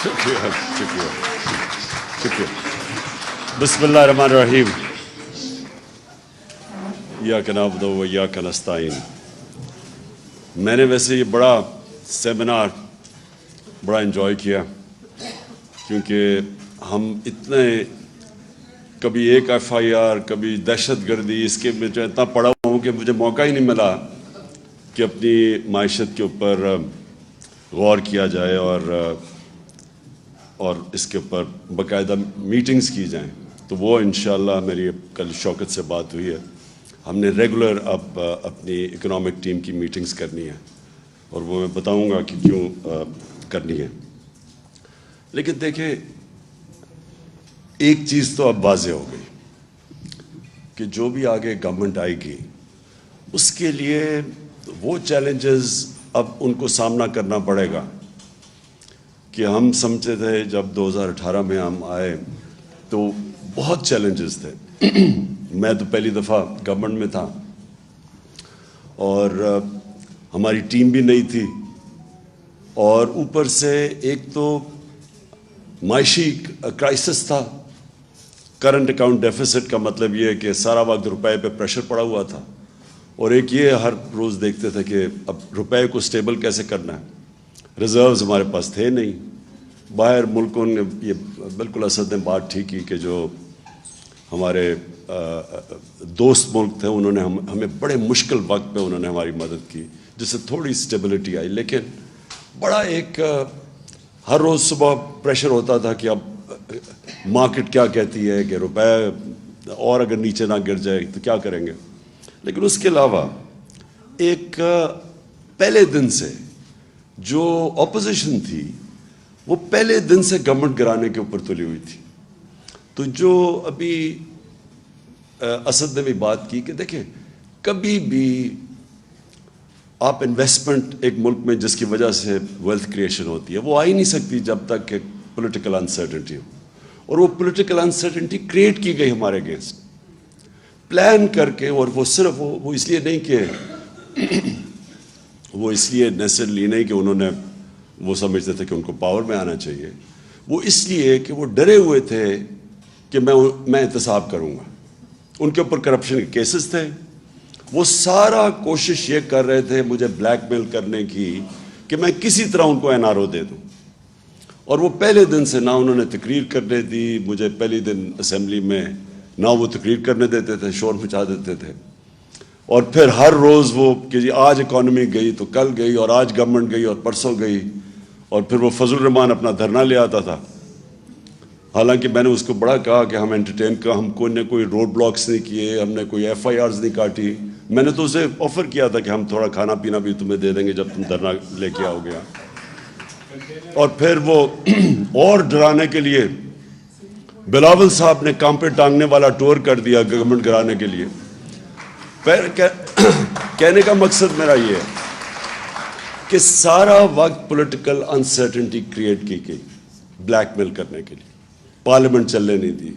شکریہ شکریہ شکریہ. بسم اللہ الرحمن الرحیم. ایاک نعبد و ایاک نستعین. میں نے ویسے یہ بڑا سیمینار بڑا انجوائے کیا، کیونکہ ہم اتنے کبھی ایک ایف آئی آر، کبھی دہشت گردی، اس کے میں جو اتنا پڑھا ہوا ہوں کہ مجھے موقع ہی نہیں ملا کہ اپنی معیشت کے اوپر غور کیا جائے اور اس کے اوپر باقاعدہ میٹنگز کی جائیں. تو وہ انشاءاللہ میری کل شوکت سے بات ہوئی ہے. ہم نے ریگولر اب اپنی اکنامک ٹیم کی میٹنگز کرنی ہے، اور وہ میں بتاؤں گا کہ کیوں کرنی ہے. لیکن دیکھیں، ایک چیز تو اب واضح ہو گئی کہ جو بھی آگے گورنمنٹ آئے گی اس کے لیے وہ چیلنجز اب ان کو سامنا کرنا پڑے گا کہ ہم سمجھتے تھے جب 2018 میں ہم آئے تو بہت چیلنجز تھے. میں تو پہلی دفعہ گورنمنٹ میں تھا اور ہماری ٹیم بھی نہیں تھی، اور اوپر سے ایک تو معاشی کرائسس تھا. کرنٹ اکاؤنٹ ڈیفیسٹ کا مطلب یہ ہے کہ سارا وقت روپے پہ پریشر پڑا ہوا تھا، اور ایک یہ ہر روز دیکھتے تھے کہ اب روپے کو سٹیبل کیسے کرنا ہے. ریزروز ہمارے پاس تھے نہیں. باہر ملکوں نے یہ بالکل اسد نے بات ٹھیک کی کہ جو ہمارے دوست ملک تھے انہوں نے ہمیں بڑے مشکل وقت پہ انہوں نے ہماری مدد کی، جس سے تھوڑی سٹیبلٹی آئی. لیکن بڑا ایک ہر روز صبح پریشر ہوتا تھا کہ اب مارکیٹ کیا کہتی ہے کہ روپے اور اگر نیچے نہ گر جائے تو کیا کریں گے. لیکن اس کے علاوہ ایک پہلے دن سے جو اپوزیشن تھی وہ پہلے دن سے گورنمنٹ گرانے کے اوپر تلی ہوئی تھی. تو جو ابھی اسد نے بھی بات کی کہ دیکھیں، کبھی بھی آپ انویسٹمنٹ ایک ملک میں جس کی وجہ سے ویلتھ کریشن ہوتی ہے وہ آ ہی نہیں سکتی جب تک کہ پولیٹیکل انسرٹنٹی ہو. اور وہ پولیٹیکل انسرٹنٹی کریٹ کی گئی ہمارے اگینسٹ پلان کر کے. اور وہ صرف وہ اس لیے نہیں کہ وہ اس لیے نیسرلی نہیں کہ انہوں نے وہ سمجھتے تھے کہ ان کو پاور میں آنا چاہیے. وہ اس لیے کہ وہ ڈرے ہوئے تھے کہ میں احتساب کروں گا. ان کے اوپر کرپشن کے کیسز تھے. وہ سارا کوشش یہ کر رہے تھے مجھے بلیک میل کرنے کی کہ میں کسی طرح ان کو این آر او دے دوں. اور وہ پہلے دن سے نہ انہوں نے تقریر کرنے دی. مجھے پہلی دن اسمبلی میں نہ وہ تقریر کرنے دیتے تھے، شور مچا دیتے تھے. اور پھر ہر روز وہ کہ جی آج اکانومی گئی تو کل گئی، اور آج گورنمنٹ گئی اور پرسوں گئی. اور پھر وہ فضل الرحمان اپنا دھرنا لے آتا تھا. حالانکہ میں نے اس کو بڑا کہا کہ ہم انٹرٹین کا ہم کوئی نہ کوئی روڈ بلاکس نہیں کیے، ہم نے کوئی ایف آئی آرز نہیں کاٹی. میں نے تو اسے آفر کیا تھا کہ ہم تھوڑا کھانا پینا بھی تمہیں دے دیں گے جب تم دھرنا لے کے آؤ گے. اور پھر وہ اور ڈرانے کے لیے بلاول صاحب نے کام پہ ٹانگنے والا ٹور کر دیا گورنمنٹ گرانے کے لیے. کہنے کا مقصد میرا یہ ہے کہ سارا وقت پولیٹیکل انسرٹنٹی کریٹ کی گئی بلیک میل کرنے کے لیے. پارلیمنٹ چلنے نہیں دی.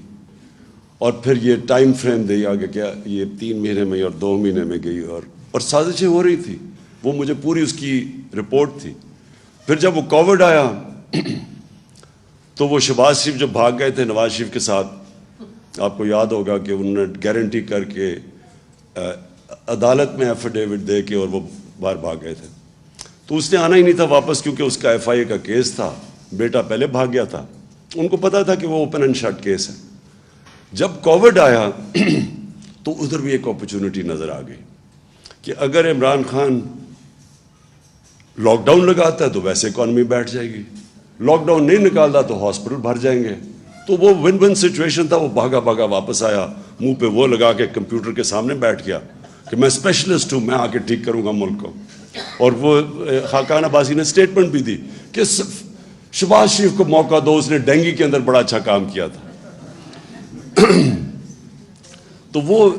اور پھر یہ ٹائم فریم دیا کہ کیا یہ 3 مہینے میں اور 2 مہینے میں گئی، اور سازشیں ہو رہی تھی. وہ مجھے پوری اس کی رپورٹ تھی. پھر جب وہ کووڈ آیا تو وہ شہباز شریف جو بھاگ گئے تھے نواز شریف کے ساتھ، آپ کو یاد ہوگا کہ انہوں نے گارنٹی کر کے عدالت میں ایفیڈیوٹ دے کے اور وہ باہر بھاگ گئے تھے. تو اس نے آنا ہی نہیں تھا واپس، کیونکہ اس کا ایف آئی اے کا کیس تھا. بیٹا پہلے بھاگ گیا تھا. ان کو پتا تھا کہ وہ اوپن اینڈ شٹ کیس ہے. جب کووڈ آیا تو ادھر بھی ایک اپرچونٹی نظر آ گئی کہ اگر عمران خان لاک ڈاؤن لگاتا ہے تو ویسے اکانومی بیٹھ جائے گی، لاک ڈاؤن نہیں نکالتا تو ہاسپٹل بھر جائیں گے. تو وہ ون ون سچویشن تھا. وہ بھاگا بھاگا واپس آیا، منہ پہ وہ لگا کے کمپیوٹر کے سامنے بیٹھ گیا کہ میں اسپیشلسٹ ہوں، میں آ کے ٹھیک کروں گا ملک کو. اور وہ خاقان عباسی نے اسٹیٹمنٹ بھی دی کہ شہباز شریف کو موقع دو، اس نے ڈینگی کے اندر بڑا اچھا کام کیا تھا. تو وہ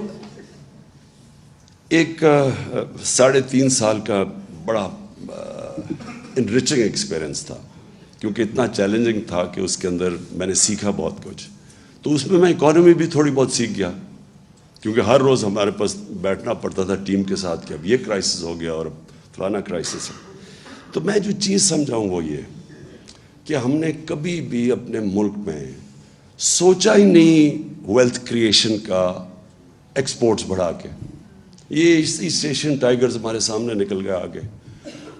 ایک 3.5 سال کا بڑا انریچنگ ایکسپیرئنس تھا، کیونکہ اتنا چیلنجنگ تھا کہ اس کے اندر میں نے سیکھا بہت کچھ. تو اس میں اکانومی بھی تھوڑی بہت سیکھ گیا، کیونکہ ہر روز ہمارے پاس بیٹھنا پڑتا تھا ٹیم کے ساتھ کہ اب یہ کرائسس ہو گیا اور فلانا کرائسس ہے. تو میں جو چیز سمجھاؤں وہ یہ کہ ہم نے کبھی بھی اپنے ملک میں سوچا ہی نہیں ویلتھ کریشن کا ایکسپورٹس بڑھا کے. یہ ایسٹ ایشین ٹائیگرز ہمارے سامنے نکل گیا آگے,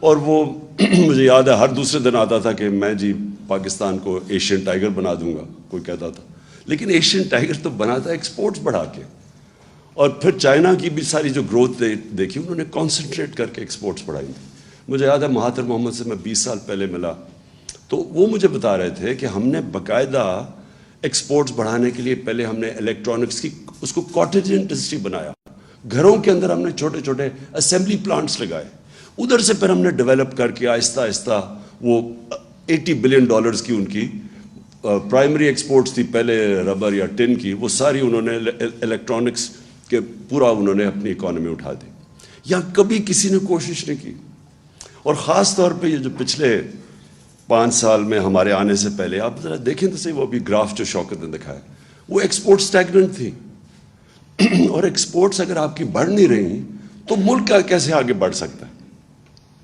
اور وہ مجھے یاد ہے ہر دوسرے دن آتا تھا کہ میں جی پاکستان کو ایشین ٹائیگر بنا دوں گا, کوئی کہتا تھا. لیکن ایشین ٹائیگر تو بنا تھا ایکسپورٹس بڑھا کے. اور پھر چائنا کی بھی ساری جو گروتھ دیکھی انہوں نے کانسنٹریٹ کر کے ایکسپورٹس بڑھائی تھی. مجھے یاد ہے مہاتر محمد سے میں 20 سال پہلے ملا تو وہ مجھے بتا رہے تھے کہ ہم نے باقاعدہ ایکسپورٹس بڑھانے کے لیے پہلے ہم نے الیکٹرانکس کی اس کو کاٹیج انڈسٹری بنایا. گھروں کے اندر ہم نے چھوٹے چھوٹے اسمبلی پلانٹس لگائے. ادھر سے پھر ہم نے ڈیولپ کر کے آہستہ آہستہ وہ $80 بلین کی ان کی پرائمری ایکسپورٹس تھی پہلے ربر یا ٹن کی, وہ ساری انہوں نے الیکٹرانکس کے پورا انہوں نے اپنی اکانومی اٹھا دی. یہاں کبھی کسی نے کوشش نہیں کی. اور خاص طور پہ یہ جو پچھلے 5 سال میں ہمارے آنے سے پہلے آپ ذرا دیکھیں تو صحیح, وہ ابھی گراف جو شوکت نے دکھایا وہ ایکسپورٹ اسٹیگننٹ تھی. اور ایکسپورٹس اگر آپ کی بڑھ نہیں رہی تو ملک کا کیسے آگے بڑھ سکتا ہے.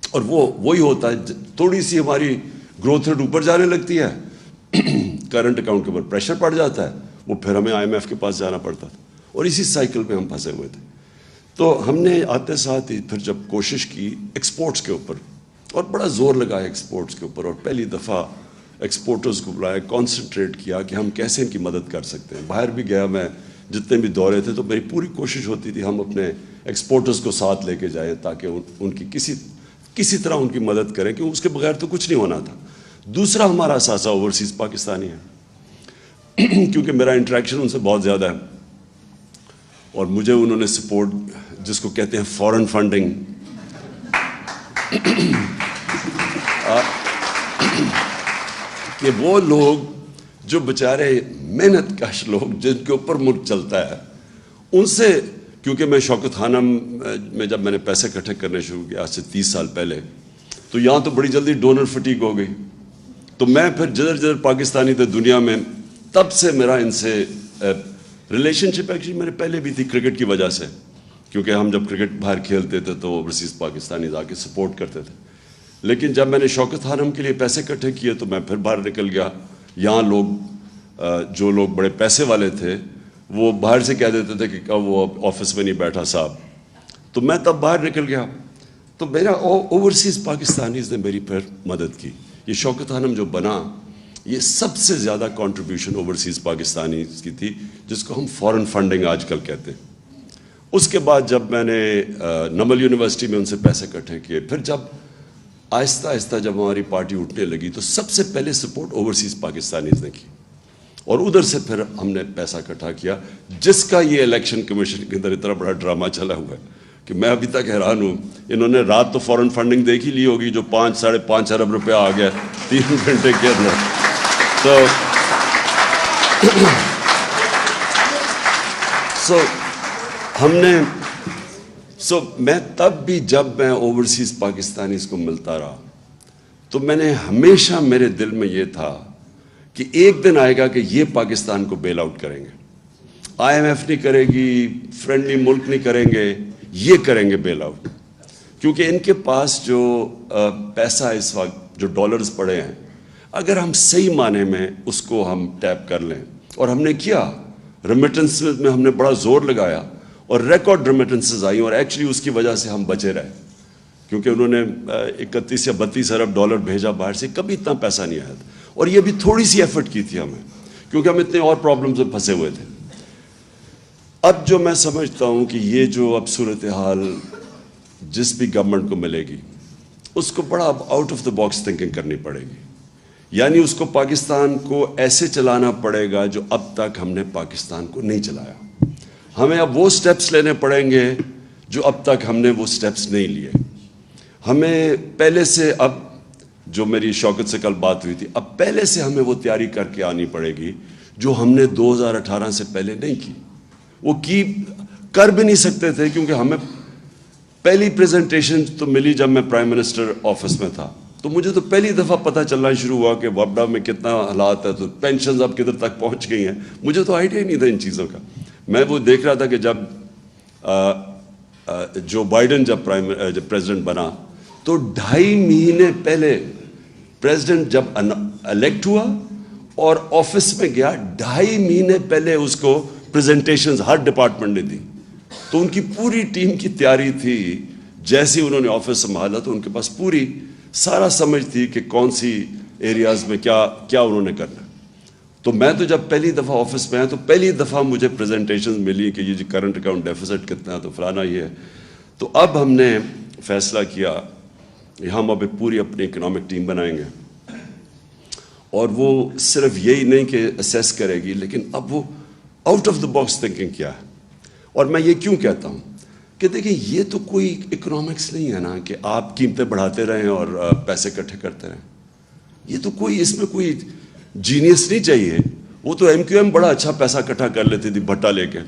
اور وہی ہوتا ہے, تھوڑی سی ہماری گروتھ ریٹ اوپر جانے لگتی ہے, کرنٹ اکاؤنٹ کے اوپر پریشر پڑ جاتا ہے, وہ پھر ہمیں IMF کے پاس جانا پڑتا تھا, اور اسی سائیکل میں ہم پھنسے ہوئے تھے. تو ہم نے آتے ساتھ ہی پھر جب کوشش کی ایکسپورٹس کے اوپر, اور بڑا زور لگایا ایکسپورٹس کے اوپر, اور پہلی دفعہ ایکسپورٹرز کو بلایا, کانسنٹریٹ کیا کہ ہم کیسے ان کی مدد کر سکتے ہیں. باہر بھی گیا میں, جتنے بھی دورے تھے تو میری پوری کوشش ہوتی تھی ہم اپنے ایکسپورٹرز کو ساتھ لے کے جائیں تاکہ ان کی کسی طرح ان کی مدد کریں, کہ اس کے بغیر تو کچھ نہیں ہونا تھا. دوسرا ہمارا اثاثہ اوورسیز پاکستانی ہے, کیونکہ میرا انٹریکشن ان سے بہت زیادہ ہے, اور مجھے انہوں نے سپورٹ جس کو کہتے ہیں فورن فنڈنگ, کہ وہ لوگ جو بیچارے محنت کش لوگ جن کے اوپر ملک چلتا ہے, ان سے, کیونکہ میں شوکت خانم میں جب میں نے پیسے اکٹھے کرنے شروع کیا آج سے 30 سال پہلے, تو یہاں تو بڑی جلدی ڈونر فٹیگ ہو گئی. تو میں پھر جدھر پاکستانی تھے دنیا میں, تب سے میرا ان سے ریلیشن شپ ایکچولی میرے پہلے بھی تھی کرکٹ کی وجہ سے, کیونکہ ہم جب کرکٹ باہر کھیلتے تھے تو اوورسیز پاکستانی آ کے سپورٹ کرتے تھے. لیکن جب میں نے شوکت خانم کے لیے پیسے اکٹھے کیے تو میں پھر باہر نکل گیا. یہاں لوگ جو لوگ بڑے پیسے والے تھے وہ باہر سے کہہ دیتے تھے کہ کب وہ آفس میں نہیں بیٹھا صاحب, تو میں تب باہر نکل گیا. تو میرا اوورسیز پاکستانیز نے میری پھر مدد کی. یہ شوکت خانم جو بنا, یہ سب سے زیادہ کنٹریبیوشن اوورسیز پاکستانیز کی تھی, جس کو ہم فورن فنڈنگ آج کل کہتے ہیں. اس کے بعد جب میں نے نمل یونیورسٹی میں ان سے پیسے اکٹھے کیے, پھر جب آہستہ آہستہ جب ہماری پارٹی اٹھنے لگی تو سب سے پہلے سپورٹ اوورسیز پاکستانیز نے کی, اور ادھر سے پھر ہم نے پیسہ اکٹھا کیا, جس کا یہ الیکشن کمیشن کے اندر اتنا بڑا ڈرامہ چلا ہوا ہے کہ میں ابھی تک حیران ہوں. انہوں نے رات تو فورن فنڈنگ دیکھ ہی لی ہوگی جو 5-5.5 ارب روپیہ آ گیا 3 گھنٹے کے اندر. میں تب بھی جب میں اوورسیز پاکستانیز کو ملتا رہا تو میں نے ہمیشہ, میرے دل میں یہ تھا کہ ایک دن آئے گا کہ یہ پاکستان کو بیل آؤٹ کریں گے. IMF نہیں کرے گی, فرینڈلی ملک نہیں کریں گے, یہ کریں گے بیل آؤٹ. کیونکہ ان کے پاس جو پیسہ اس وقت جو ڈالرز پڑے ہیں, اگر ہم صحیح معنی میں اس کو ہم ٹیپ کر لیں, اور ہم نے کیا, ریمیٹنس میں ہم نے بڑا زور لگایا اور ریکارڈ ریمیٹنسز آئی, اور ایکچولی اس کی وجہ سے ہم بچے رہے, کیونکہ انہوں نے 31 یا 32 ارب ڈالر بھیجا باہر سے, کبھی اتنا ایسا نہیں آیا تھا. اور یہ بھی تھوڑی سی ایفرٹ کی تھی ہمیں, کیونکہ ہم اتنے اور پرابلمز میں پھنسے ہوئے تھے. اب جو میں سمجھتا ہوں کہ یہ جو اب صورتحال جس بھی گورنمنٹ کو ملے گی, اس کو بڑا اب out of the box thinking کرنی پڑے گی. یعنی اس کو پاکستان کو ایسے چلانا پڑے گا جو اب تک ہم نے پاکستان کو نہیں چلایا. ہمیں اب وہ سٹیپس لینے پڑیں گے جو اب تک ہم نے وہ سٹیپس نہیں لیے. ہمیں پہلے سے, اب جو میری شوکت سے کل بات ہوئی تھی, اب پہلے سے ہمیں وہ تیاری کر کے آنی پڑے گی جو ہم نے 2018 سے پہلے نہیں کی. وہ کر بھی نہیں سکتے تھے, کیونکہ ہمیں پہلی پریزنٹیشن تو ملی جب میں پرائم منسٹر آفس میں تھا, تو مجھے تو پہلی دفعہ پتہ چلنا شروع ہوا کہ وابڈا میں کتنا حالات ہے, تو پینشنز اب کدھر تک پہنچ گئی ہیں. مجھے تو آئیڈیا ہی نہیں تھا ان چیزوں کا. میں وہ دیکھ رہا تھا کہ جب جو بائیڈن جب پریزیڈنٹ بنا تو 2.5 مہینے پہلے پریزیڈنٹ جب الیکٹ ہوا اور آفس میں گیا, 2.5 مہینے پہلے اس کو پریزنٹیشنز ہر ڈپارٹمنٹ نے دی. تو ان کی پوری ٹیم کی تیاری تھی, جیسے انہوں نے آفس سنبھالا تو ان کے پاس پوری سارا سمجھ تھی کہ کون سی ایریاز میں کیا انہوں نے کرنا. تو میں تو جب پہلی دفعہ آفس میں آیا تو پہلی دفعہ مجھے پریزنٹیشنز ملی کہ یہ جی کرنٹ اکاؤنٹ ڈیفیسٹ کتنا ہے, تو فلانا یہ ہے. تو اب ہم نے فیصلہ کیا ہم اب پوری اپنی اکنامک ٹیم بنائیں گے, اور وہ صرف یہی نہیں کہ اسیس کرے گی, لیکن اب وہ out of the box thinking کیا ہے. اور میں یہ کیوں کہتا ہوں کہ دیکھیں یہ تو کوئی اکنامکس نہیں ہے نا کہ آپ قیمتیں بڑھاتے رہیں اور پیسے اکٹھے کرتے رہیں. یہ تو کوئی اس میں کوئی جینیس نہیں چاہیے. وہ تو ایم کیو ایم بڑا اچھا پیسہ اکٹھا کر لیتی تھی بھٹا لے کے,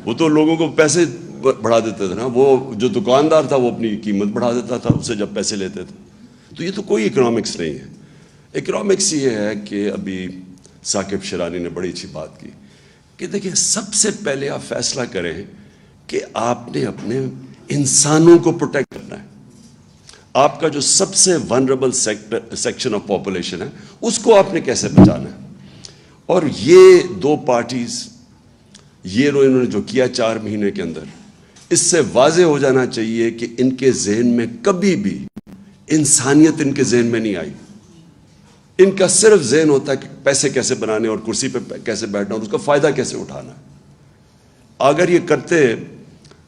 وہ تو لوگوں کو پیسے بڑھا دیتے تھے نا. وہ جو دکاندار تھا وہ اپنی قیمت بڑھا دیتا تھا اسے جب پیسے لیتے تھے. تو یہ تو کوئی اکنامکس نہیں ہے. اکنامکس یہ ہے کہ ابھی ثاقب شیرانی نے بڑی اچھی بات کی کہ دیکھیں سب سے پہلے آپ فیصلہ کریں کہ آپ نے اپنے انسانوں کو پروٹیکٹ کرنا ہے. آپ کا جو سب سے ونریبل سیکشن آف پاپولیشن ہے اس کو آپ نے کیسے بچانا ہے. اور یہ 2 پارٹیز یہ انہوں نے جو کیا 4 مہینے کے اندر, اس سے واضح ہو جانا چاہیے کہ ان کے ذہن میں کبھی بھی انسانیت ان کے ذہن میں نہیں آئی. ان کا صرف ذہن ہوتا ہے کہ پیسے کیسے بنانے اور کرسی پہ کیسے بیٹھنا اور اس کا فائدہ کیسے اٹھانا. اگر یہ کرتے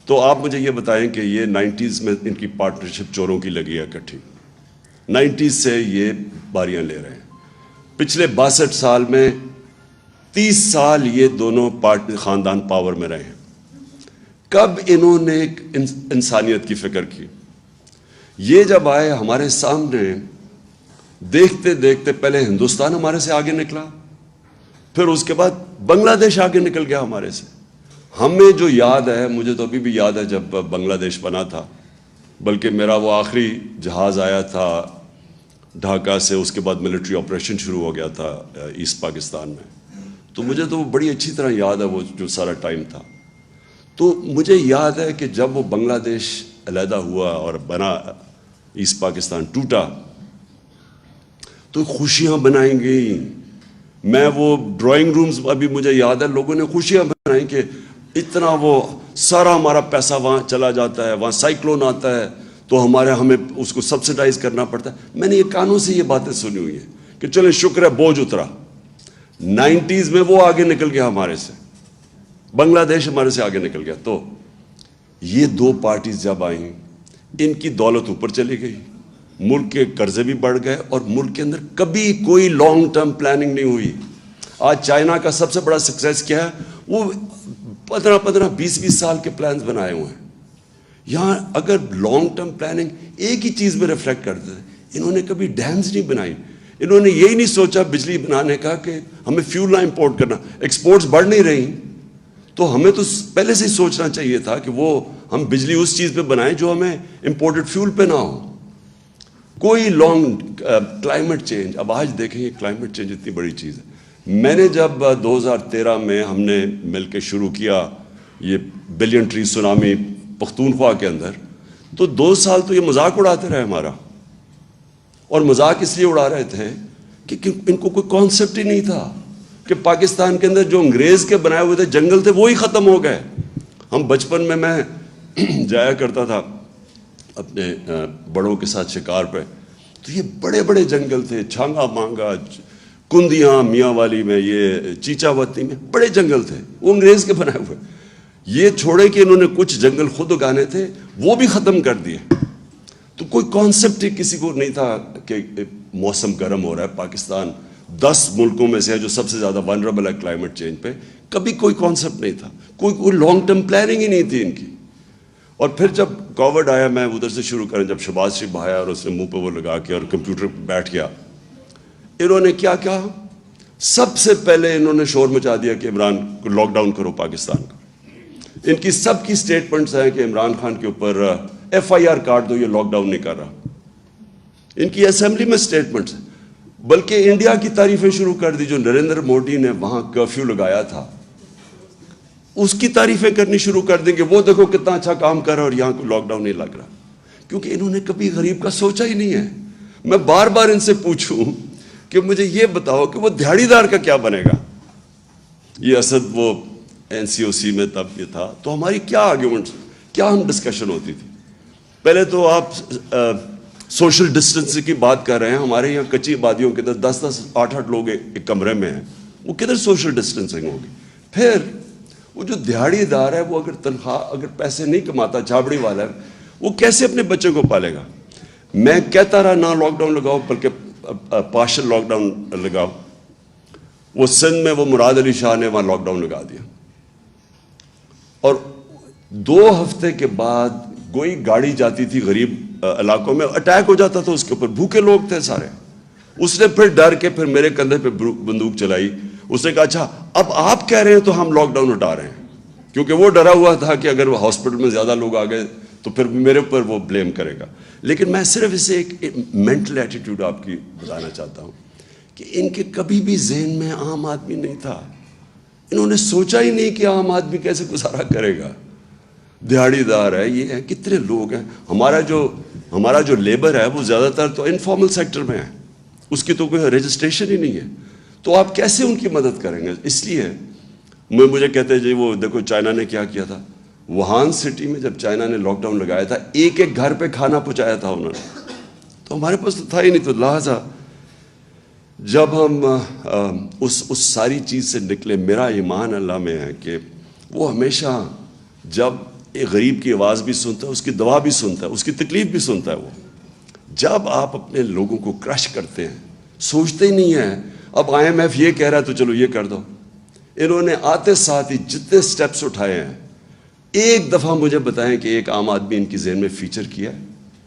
تو آپ مجھے یہ بتائیں کہ یہ 90s میں ان کی پارٹنرشپ چوروں کی لگی ہے اکٹھی. 90s سے یہ باریاں لے رہے ہیں. پچھلے 62 سال میں 30 سال یہ دونوں خاندان پاور میں رہے ہیں. کب انہوں نے ایک انسانیت کی فکر کی؟ یہ جب آئے ہمارے سامنے, دیکھتے دیکھتے پہلے ہندوستان ہمارے سے آگے نکلا, پھر اس کے بعد بنگلہ دیش آگے نکل گیا ہمارے سے. ہمیں جو یاد ہے, مجھے تو ابھی بھی یاد ہے جب بنگلہ دیش بنا تھا, بلکہ میرا وہ آخری جہاز آیا تھا ڈھاکہ سے, اس کے بعد ملٹری آپریشن شروع ہو گیا تھا ایسٹ پاکستان میں. تو مجھے تو بڑی اچھی طرح یاد ہے وہ جو سارا ٹائم تھا. تو مجھے یاد ہے کہ جب وہ بنگلہ دیش علیحدہ ہوا اور بنا, ایسٹ پاکستان ٹوٹا, تو خوشیاں بنائیں گئی. میں وہ ڈرائنگ رومز ابھی مجھے یاد ہے, لوگوں نے خوشیاں بنائیں کہ اتنا وہ سارا ہمارا پیسہ وہاں چلا جاتا ہے, وہاں سائیکلون آتا ہے تو ہمیں اس کو سبسیڈائز کرنا پڑتا ہے. میں نے یہ کانوں سے یہ باتیں سنی ہوئی ہیں کہ چلیں شکر ہے بوجھ اترا. 90s میں وہ آگے نکل گیا ہمارے سے, بنگلہ دیش ہمارے سے آگے نکل گیا. تو یہ 2 پارٹیز جب آئیں, ان کی دولت اوپر چلی گئی, ملک کے قرضے بھی بڑھ گئے, اور ملک کے اندر کبھی کوئی لانگ ٹرم پلاننگ نہیں ہوئی. آج چائنا کا سب سے بڑا سکسیس کیا ہے, وہ 15-20 سال کے پلانز بنائے ہوئے ہیں. یہاں اگر لانگ ٹرم پلاننگ ایک ہی چیز میں ریفلیکٹ کرتے تھے, انہوں نے کبھی ڈیمز نہیں بنائی. انہوں نے یہی نہیں سوچا بجلی بنانے کا کہ ہمیں فیول نہ امپورٹ کرنا. ایکسپورٹس بڑھ نہیں رہی تو ہمیں تو پہلے سے ہی سوچنا چاہیے تھا کہ وہ ہم بجلی اس چیز پہ بنائیں جو ہمیں امپورٹڈ فیول پہ نہ ہو. کوئی لانگ کلائمیٹ چینج, اب آج دیکھیں یہ کلائمیٹ چینج اتنی بڑی چیز ہے. میں نے جب 2013 میں ہم نے مل کے شروع کیا یہ بلین ٹری سونامی پختونخوا کے اندر, تو 2 سال تو یہ مذاق اڑاتے رہے ہمارا. اور مذاق اس لیے اڑا رہے تھے کہ ان کو کوئی کانسیپٹ ہی نہیں تھا کہ پاکستان کے اندر جو انگریز کے بنائے ہوئے تھے جنگل تھے وہی ختم ہو گئے. ہم بچپن میں جایا کرتا تھا اپنے بڑوں کے ساتھ شکار پہ, تو یہ بڑے بڑے جنگل تھے, چھانگا مانگا, کندیاں, میاں والی میں, یہ چیچا وتی میں بڑے جنگل تھے, وہ انگریز کے بنائے ہوئے. یہ چھوڑے کہ انہوں نے کچھ جنگل خود اگانے تھے وہ بھی ختم کر دیے. تو کوئی کانسیپٹ ہی کسی کو نہیں تھا کہ موسم گرم ہو رہا ہے. پاکستان 10 ملکوں میں سے ہے جو سب سے زیادہ ونریبل ہے کلائمیٹ چینج پہ. کبھی کوئی کانسیپٹ نہیں تھا, کوئی لانگ ٹرم پلاننگ ہی نہیں تھی ان کی. اور پھر جب کووڈ آیا, میں ادھر سے شروع کریں, جب شہباز شریف آیا اور اس نے منہ پہ وہ لگا کے اور کمپیوٹر پہ بیٹھ گیا, انہوں نے کیا کہا, سب سے پہلے انہوں نے شور مچا دیا کہ عمران کو لاک ڈاؤن کرو پاکستان کا. ان کی سب کی سٹیٹمنٹس ہیں کہ عمران خان کے اوپر FIR کاٹ دو, یہ لاک ڈاؤن نہیں کر رہا. ان کی اسمبلی میں سٹیٹمنٹس ہیں. بلکہ انڈیا کی تعریفیں شروع کر دی, جو نریندر مودی نے وہاں کرفیو لگایا تھا اس کی تعریفیں کرنی شروع کر دیں گے, وہ دیکھو کتنا اچھا کام کر رہا ہے اور یہاں کوئی لاک ڈاؤن نہیں لگ رہا. کیونکہ انہوں نے کبھی غریب کا سوچا ہی نہیں ہے. میں بار بار ان سے پوچھوں کہ مجھے یہ بتاؤ کہ وہ دہاڑی دار کا کیا بنے گا. یہ اسد وہ NCOC میں تب یہ تھا, تو ہماری کیا آرگیومنٹس, کیا ہم ڈسکشن ہوتی تھی. پہلے تو آپ سوشل ڈسٹینسنگ کی بات کر رہے ہیں, ہمارے یہاں کچی آبادیوں کے اندر 10-10 8-8 لوگ ایک کمرے میں ہیں, وہ کدھر سوشل ڈسٹینسنگ ہوگی. پھر وہ جو دہاڑی دار ہے وہ اگر تنخواہ اگر پیسے نہیں کماتا, چھابڑی والا ہے, وہ کیسے اپنے بچوں کو پالے گا. میں کہتا رہا نہ لاک ڈاؤن لگاؤ بلکہ پارشل لاک ڈاؤن لگاؤ. وہ سندھ میں وہ مراد علی شاہ نے وہاں لاک ڈاؤن لگا دیا, اور 2 ہفتے کے بعد کوئی گاڑی جاتی تھی غریب علاقوں میں, اٹیک ہو جاتا تھا اس کے اوپر, بھوکے لوگ تھے سارے. اس نے پھر ڈر کے پھر میرے کندھے پہ بندوق چلائی. اس نے کہا اچھا اب آپ کہہ رہے ہیں تو ہم لاک ڈاؤن ہٹا رہے ہیں, کیونکہ وہ ڈرا ہوا تھا کہ اگر وہ ہاسپٹل میں زیادہ لوگ آ گئے تو پھر میرے اوپر وہ بلیم کرے گا. لیکن میں صرف اسے ایک مینٹل ایٹیٹیوڈ آپ کی بتانا چاہتا ہوں کہ ان کے کبھی بھی ذہن میں عام آدمی نہیں تھا. انہوں نے سوچا ہی نہیں کہ عام آدمی کیسے گزارا کرے گا. دہاڑی دار ہے, یہ ہے, کتنے لوگ ہیں. ہمارا جو لیبر ہے وہ زیادہ تر تو انفارمل سیکٹر میں ہے, اس کی تو کوئی رجسٹریشن ہی نہیں ہے, تو آپ کیسے ان کی مدد کریں گے. اس لیے مجھے کہتے ہیں جی وہ دیکھو چائنا نے کیا کیا تھا. ووہان سٹی میں جب چائنا نے لاک ڈاؤن لگایا تھا, ایک گھر پہ کھانا پہنچایا تھا انہوں نے, تو ہمارے پاس تو تھا ہی نہیں. تو لہٰذا جب ہم اس ساری چیز سے نکلے, میرا ایمان اللہ میں ہے کہ وہ ہمیشہ جب ایک غریب کی آواز بھی سنتا ہے, اس کی دعا بھی سنتا ہے, اس کی تکلیف بھی سنتا ہے. وہ جب آپ اپنے لوگوں کو کرش کرتے ہیں, سوچتے ہی نہیں ہیں اب IMF یہ کہہ رہا ہے تو چلو یہ کر دو. انہوں نے آتے ساتھ ہی جتنے سٹیپس اٹھائے ہیں, ایک دفعہ مجھے بتائیں کہ ایک عام آدمی ان کی ذہن میں فیچر کیا ہے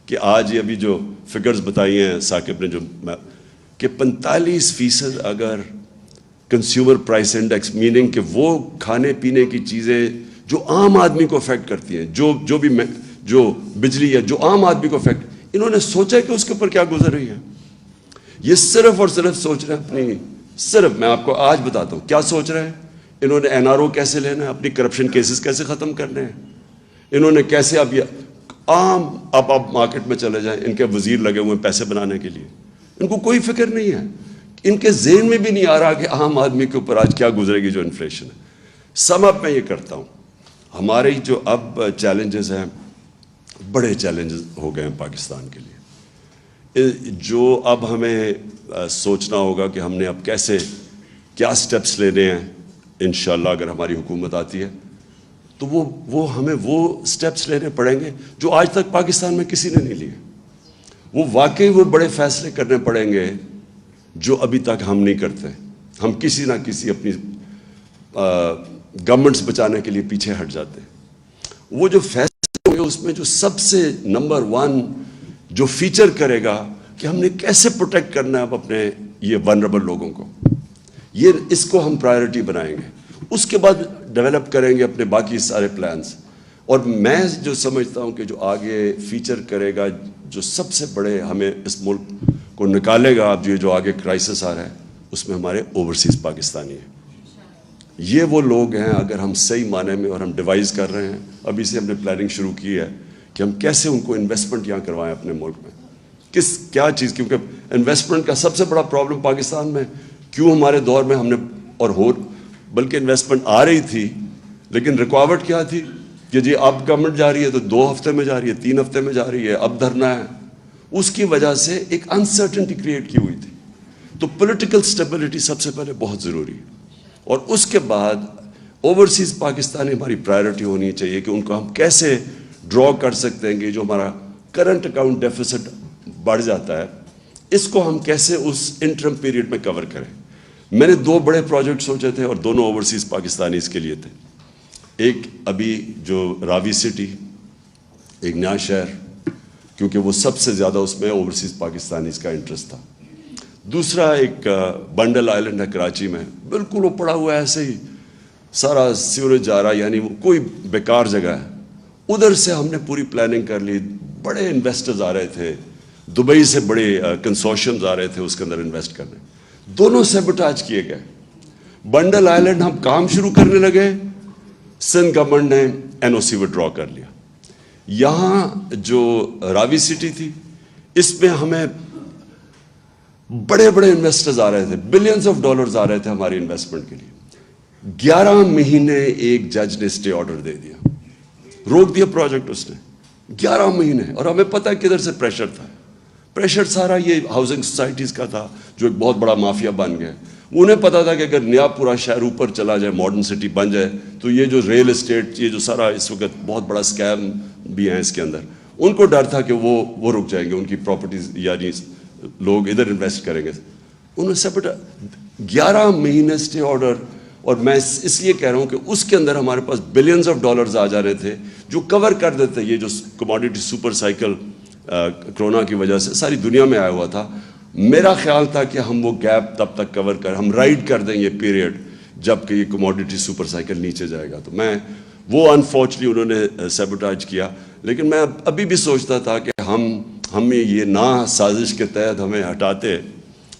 کہ آج یہ ابھی جو فگرز بتائی ہیں ثاقب نے, جو کہ 45% اگر کنزیومر پرائس انڈیکس, میننگ کہ وہ کھانے پینے کی چیزیں جو عام آدمی کو افیکٹ کرتی ہیں, جو بجلی ہے جو عام آدمی کو افیکٹ, انہوں نے سوچا کہ اس کے اوپر کیا گزر رہی ہے. یہ صرف اور صرف سوچ رہے ہیں اپنی, صرف میں آپ کو آج بتاتا ہوں کیا سوچ رہے ہیں. انہوں نے NRO کیسے لینا ہے, اپنی کرپشن کیسز کیسے ختم کرنے ہیں, انہوں نے کیسے اب یہ عام آپ مارکیٹ میں چلے جائیں, ان کے وزیر لگے ہوئے ہیں پیسے بنانے کے لیے, ان کو کوئی فکر نہیں ہے, ان کے ذہن میں بھی نہیں آ رہا کہ عام آدمی کے اوپر آج کیا گزرے گی جو انفلیشن ہے. سم اپ میں یہ کرتا ہوں, ہمارے جو اب چیلنجز ہیں بڑے چیلنجز ہو گئے ہیں پاکستان کے لیے, جو اب ہمیں سوچنا ہوگا کہ ہم نے اب کیسے کیا سٹیپس لینے ہیں. انشاءاللہ اگر ہماری حکومت آتی ہے تو وہ ہمیں وہ سٹیپس لینے پڑیں گے جو آج تک پاکستان میں کسی نے نہیں لیے. وہ واقعی وہ بڑے فیصلے کرنے پڑیں گے جو ابھی تک ہم نہیں کرتے. ہم کسی نہ کسی اپنی گورنمنٹس بچانے کے لیے پیچھے ہٹ جاتے ہیں. وہ جو فیصلے ہوں گے اس میں جو سب سے نمبر 1 جو فیچر کرے گا کہ ہم نے کیسے پروٹیکٹ کرنا ہے اب اپنے یہ ونربل لوگوں کو, اس کو ہم پرائیورٹی بنائیں گے. اس کے بعد ڈیولپ کریں گے اپنے باقی سارے پلانز. اور میں جو سمجھتا ہوں کہ جو آگے فیچر کرے گا, جو سب سے بڑے ہمیں اس ملک کو نکالے گا, اب جو آگے کرائسس آ رہا ہے اس میں ہمارے اوورسیز پاکستانی ہیں. یہ وہ لوگ ہیں اگر ہم صحیح معنی میں, اور ہم ڈیوائز کر رہے ہیں, ابھی سے ہم نے پلاننگ شروع کی ہے کہ ہم کیسے ان کو انویسٹمنٹ یہاں کروائیں اپنے ملک میں. کیا چیز, کیونکہ انویسٹمنٹ کا سب سے بڑا پرابلم پاکستان میں کیوں ہمارے دور میں ہم نے, اور بلکہ انویسٹمنٹ آ رہی تھی لیکن رکاوٹ کیا تھی کہ جی اب گورنمنٹ جا رہی ہے تو 2 ہفتے میں جا رہی ہے, 3 ہفتے میں جا رہی ہے, اب دھرنا ہے. اس کی وجہ سے ایک انسرٹنٹی کریٹ کی ہوئی تھی. تو پولیٹیکل سٹیبلٹی سب سے پہلے بہت ضروری ہے, اور اس کے بعد اوورسیز پاکستانی ہماری پرائیورٹی ہونی چاہیے کہ ان کو ہم کیسے ڈرا کر سکتے ہیں کہ جو ہمارا کرنٹ اکاؤنٹ ڈیفیسٹ بڑھ جاتا ہے, اس کو ہم کیسے اس انٹرم پیریڈ میں کور کریں. میں نے 2 بڑے پروجیکٹ سوچے تھے اور دونوں اوورسیز پاکستانی اس کے لیے تھے. ایک ابھی جو راوی سٹی, ایک نیا شہر, کیونکہ وہ سب سے زیادہ اس میں اوورسیز پاکستانیز کا انٹرسٹ تھا. دوسرا ایک بنڈل آئلینڈ ہے کراچی میں, بالکل وہ پڑا ہوا ہے ایسے ہی, سارا سیوریج جا رہا, یعنی وہ کوئی بیکار جگہ ہے. ادھر سے ہم نے پوری پلاننگ کر لی, بڑے انویسٹرز آ رہے تھے, دبئی سے بڑے کنسورشیمز آ رہے تھے اس کے اندر انویسٹ کرنے. دونوں سیبوٹاج کیے گئے. بنڈل آئلینڈ ہم کام شروع کرنے لگے, سندھ گورنمنٹ نے NOC وڈرا کر لیا. یہاں جو راوی سٹی تھی اس میں ہمیں بڑے بڑے انویسٹرز آ رہے تھے, بلینز آف ڈالرز آ رہے تھے ہماری انویسٹمنٹ کے لیے. 11 مہینے ایک جج نے اسٹے آرڈر دے دیا, روک دیا پروجیکٹ اس نے. 11 مہینے. اور ہمیں پتہ ہے کدھر سے پریشر تھا. پریشر سارا یہ ہاؤسنگ سوسائٹیز کا تھا جو ایک بہت بڑا مافیا بن گیا. انہیں پتا تھا کہ اگر نیا پورا شہر اوپر چلا جائے, ماڈرن سٹی بن جائے, تو یہ جو ریل اسٹیٹ, یہ جو سارا اس وقت بہت بڑا اسکیم بھی ہیں اس کے اندر, ان کو ڈر تھا کہ وہ رک جائیں گے, ان کی پراپرٹیز یعنی لوگ ادھر انویسٹ کریں گے. انہوں نے بیٹا 11 مہینے اسٹے آرڈر, اور میں اس لیے کہہ رہا ہوں کہ اس کے اندر ہمارے پاس بلینز آف ڈالرز آ جا رہے تھے جو کور کر دیتے. یہ جو کموڈیٹی سپر سائیکل کرونا کی وجہ سے ساری دنیا میں آیا ہوا تھا, میرا خیال تھا کہ ہم وہ گیپ تب تک کور ہم رائڈ کر دیں یہ پیریڈ جب کہ یہ کموڈیٹی سپر سائیکل نیچے جائے گا. تو میں وہ انفارچونیٹلی انہوں نے سیبوٹاج کیا, لیکن میں ابھی بھی سوچتا تھا کہ ہمیں یہ نہ سازش کے تحت ہمیں ہٹاتے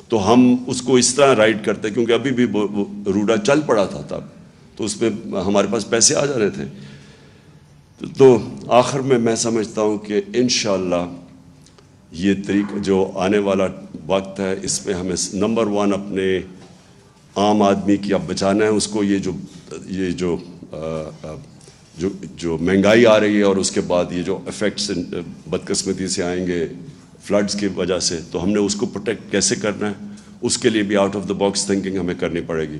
تو ہم اس کو اس طرح رائڈ کرتے, کیونکہ ابھی بھی روڈا چل پڑا تھا تب, تو اس میں ہمارے پاس پیسے آ جا رہے تھے. تو آخر میں سمجھتا ہوں کہ انشاءاللہ یہ طریقہ جو آنے والا وقت ہے, اس میں ہمیں نمبر 1 اپنے عام آدمی کی اب بچانا ہے اس کو. یہ جو مہنگائی آ رہی ہے, اور اس کے بعد یہ جو افیکٹس بدقسمتی سے آئیں گے فلڈز کی وجہ سے, تو ہم نے اس کو پروٹیکٹ کیسے کرنا ہے, اس کے لیے بھی out of the box thinking ہمیں کرنی پڑے گی.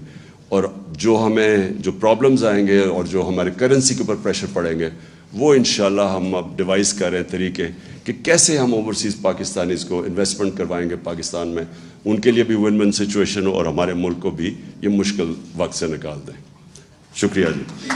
اور جو پرابلمز آئیں گے اور جو ہمارے کرنسی کے اوپر پریشر پڑیں گے, وہ انشاءاللہ ہم اب ڈیوائز کر رہے ہیں طریقے کہ کیسے ہم اوورسیز پاکستانیز کو انویسٹمنٹ کروائیں گے پاکستان میں, ان کے لیے بھی ون ون سچویشن ہو اور ہمارے ملک کو بھی یہ مشکل وقت سے نکال دیں. شکریہ جی.